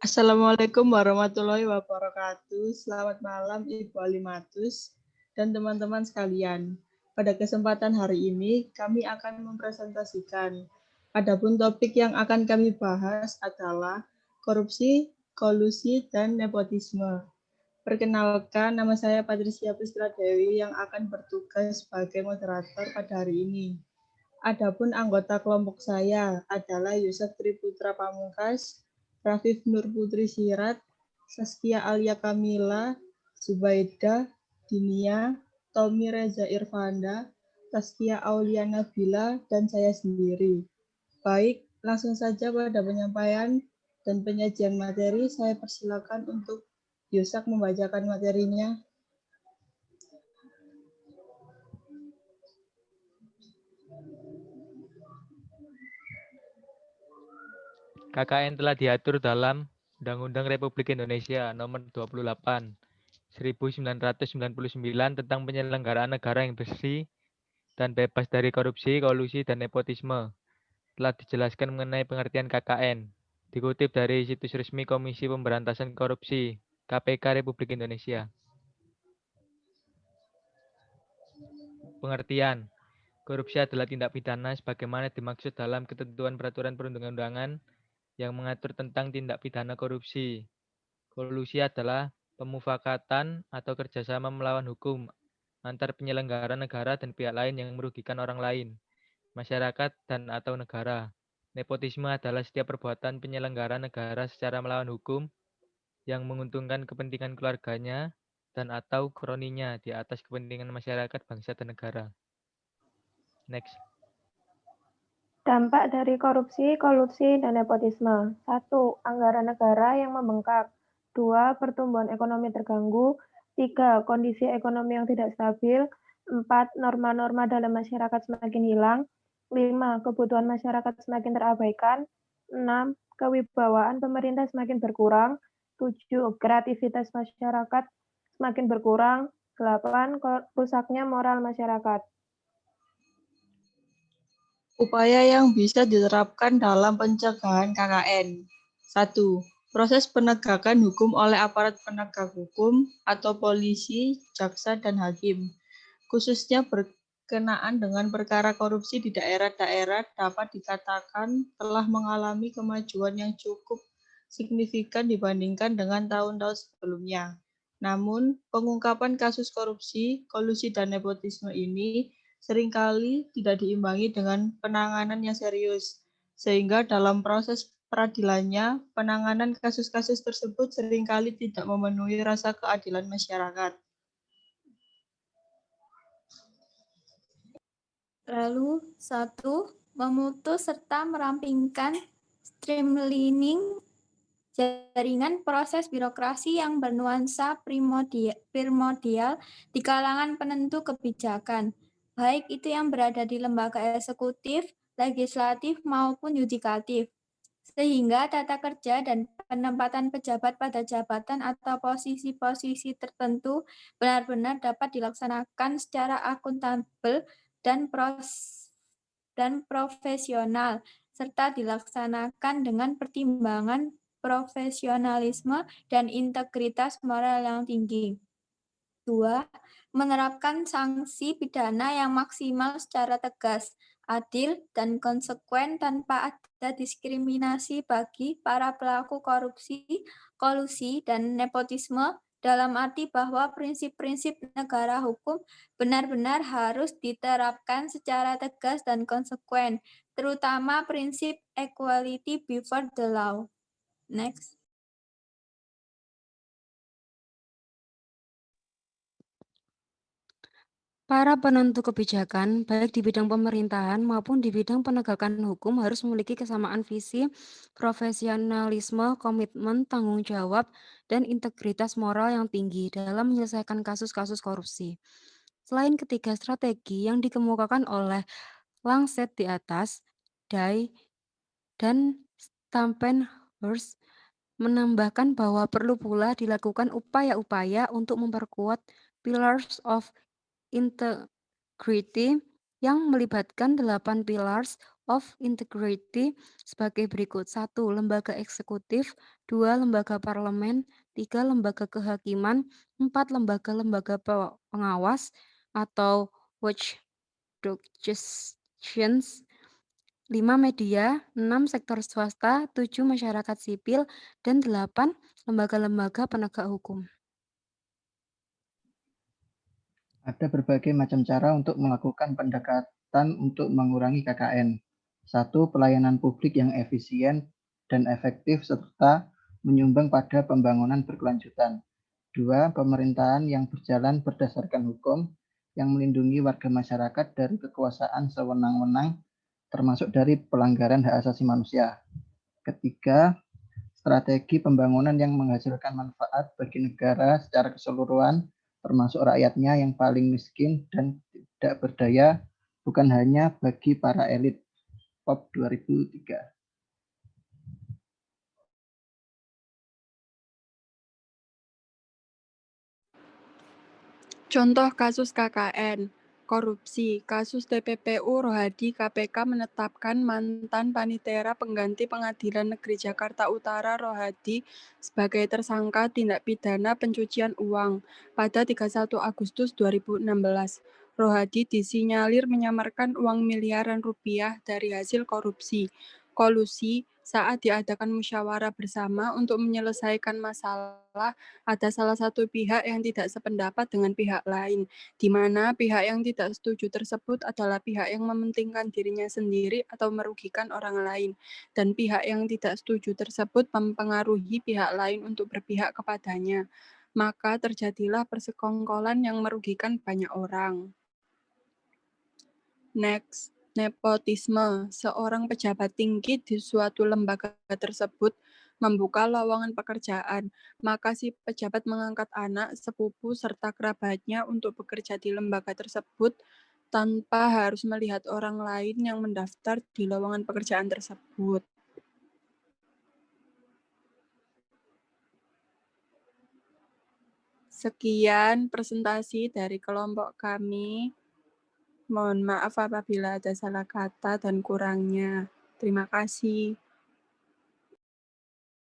Assalamualaikum warahmatullahi wabarakatuh. Selamat malam Ibu Alimatus dan teman-teman sekalian. Pada kesempatan hari ini kami akan mempresentasikan. Adapun topik yang akan kami bahas adalah korupsi, kolusi, dan nepotisme. Perkenalkan, nama saya Patricia Priscila Dewi yang akan bertugas sebagai moderator pada hari ini. Adapun anggota kelompok saya adalah Yusuf Triputra Pamungkas, Rafif Nur Putri Sirat, Saskia Alia Kamila, Zubaidah, Dinia, Tommy Reza Irfanda, Taskia Aulia Nabila, dan saya sendiri. Baik, langsung saja pada penyampaian dan penyajian materi, saya persilakan untuk Yusak membacakan materinya. KKN telah diatur dalam Undang-Undang Republik Indonesia Nomor 28 1999 tentang penyelenggaraan negara yang bersih dan bebas dari korupsi, kolusi, dan nepotisme. Telah dijelaskan mengenai pengertian KKN. Dikutip dari situs resmi Komisi Pemberantasan Korupsi KPK Republik Indonesia. Pengertian. Korupsi adalah tindak pidana sebagaimana dimaksud dalam ketentuan peraturan perundang-undangan yang mengatur tentang tindak pidana korupsi. Kolusi adalah pemufakatan atau kerjasama melawan hukum antar penyelenggara negara dan pihak lain yang merugikan orang lain, masyarakat, dan atau negara. Nepotisme adalah setiap perbuatan penyelenggara negara secara melawan hukum yang menguntungkan kepentingan keluarganya dan atau kroninya di atas kepentingan masyarakat, bangsa, dan negara. Next. Dampak dari korupsi, kolusi, dan nepotisme. 1. Anggaran negara yang membengkak. 2. Pertumbuhan ekonomi terganggu. 3. Kondisi ekonomi yang tidak stabil. 4. Norma-norma dalam masyarakat semakin hilang. 5. Kebutuhan masyarakat semakin terabaikan. 6. Kewibawaan pemerintah semakin berkurang. 7. Kreativitas masyarakat semakin berkurang. 8. Rusaknya moral masyarakat. Upaya yang bisa diterapkan dalam pencegahan KKN. 1. Proses penegakan hukum oleh aparat penegak hukum atau polisi, jaksa, dan hakim, khususnya berkenaan dengan perkara korupsi di daerah-daerah dapat dikatakan telah mengalami kemajuan yang cukup signifikan dibandingkan dengan tahun-tahun sebelumnya. Namun, pengungkapan kasus korupsi, kolusi, dan nepotisme ini seringkali tidak diimbangi dengan penanganan yang serius, sehingga dalam proses peradilannya, penanganan kasus-kasus tersebut seringkali tidak memenuhi rasa keadilan masyarakat. Lalu, 1. Memutus serta merampingkan streamlining jaringan proses birokrasi yang bernuansa primordial di kalangan penentu kebijakan, baik itu yang berada di lembaga eksekutif, legislatif, maupun yudikatif, sehingga tata kerja dan penempatan pejabat pada jabatan atau posisi-posisi tertentu benar-benar dapat dilaksanakan secara akuntabel dan profesional, serta dilaksanakan dengan pertimbangan profesionalisme dan integritas moral yang tinggi. 2. Menerapkan sanksi pidana yang maksimal secara tegas, adil, dan konsekuen tanpa ada diskriminasi bagi para pelaku korupsi, kolusi, dan nepotisme, dalam arti bahwa prinsip-prinsip negara hukum benar-benar harus diterapkan secara tegas dan konsekuen, terutama prinsip equality before the law. Next. Para penentu kebijakan, baik di bidang pemerintahan maupun di bidang penegakan hukum harus memiliki kesamaan visi, profesionalisme, komitmen, tanggung jawab, dan integritas moral yang tinggi dalam menyelesaikan kasus-kasus korupsi. Selain ketiga strategi yang dikemukakan oleh Lancet di atas, Dai dan Stampenhurst menambahkan bahwa perlu pula dilakukan upaya-upaya untuk memperkuat pillars of integrity yang melibatkan 8 pillars of Integrity sebagai berikut. 1. Lembaga eksekutif, 2. Lembaga parlemen, 3. Lembaga kehakiman, 4. Lembaga-lembaga pengawas atau watchdog jurisdictions, 5. Media, 6. Sektor swasta, 7. Masyarakat sipil, dan 8. Lembaga-lembaga penegak hukum. Ada berbagai macam cara untuk melakukan pendekatan untuk mengurangi KKN. 1. Pelayanan publik yang efisien dan efektif serta menyumbang pada pembangunan berkelanjutan. 2. Pemerintahan yang berjalan berdasarkan hukum yang melindungi warga masyarakat dari kekuasaan sewenang-wenang termasuk dari pelanggaran hak asasi manusia. Ketiga, strategi pembangunan yang menghasilkan manfaat bagi negara secara keseluruhan termasuk rakyatnya yang paling miskin dan tidak berdaya, bukan hanya bagi para elit. POP 2003. Contoh kasus KKN, korupsi, kasus TPPU Rohadi KPK menetapkan mantan panitera pengganti Pengadilan Negeri Jakarta Utara Rohadi sebagai tersangka tindak pidana pencucian uang pada 31 Agustus 2016. Rohadi disinyalir menyamarkan uang miliaran rupiah dari hasil korupsi, kolusi saat diadakan musyawarah bersama untuk menyelesaikan masalah. Ada salah satu pihak yang tidak sependapat dengan pihak lain, di mana pihak yang tidak setuju tersebut adalah pihak yang mementingkan dirinya sendiri atau merugikan orang lain, dan pihak yang tidak setuju tersebut mempengaruhi pihak lain untuk berpihak kepadanya. Maka terjadilah persekongkolan yang merugikan banyak orang. Next, nepotisme. Seorang pejabat tinggi di suatu lembaga tersebut membuka lowongan pekerjaan, maka si pejabat mengangkat anak, sepupu, serta kerabatnya untuk bekerja di lembaga tersebut tanpa harus melihat orang lain yang mendaftar di lowongan pekerjaan tersebut. Sekian presentasi dari kelompok kami. Mohon maaf apabila ada salah kata dan kurangnya. Terima kasih.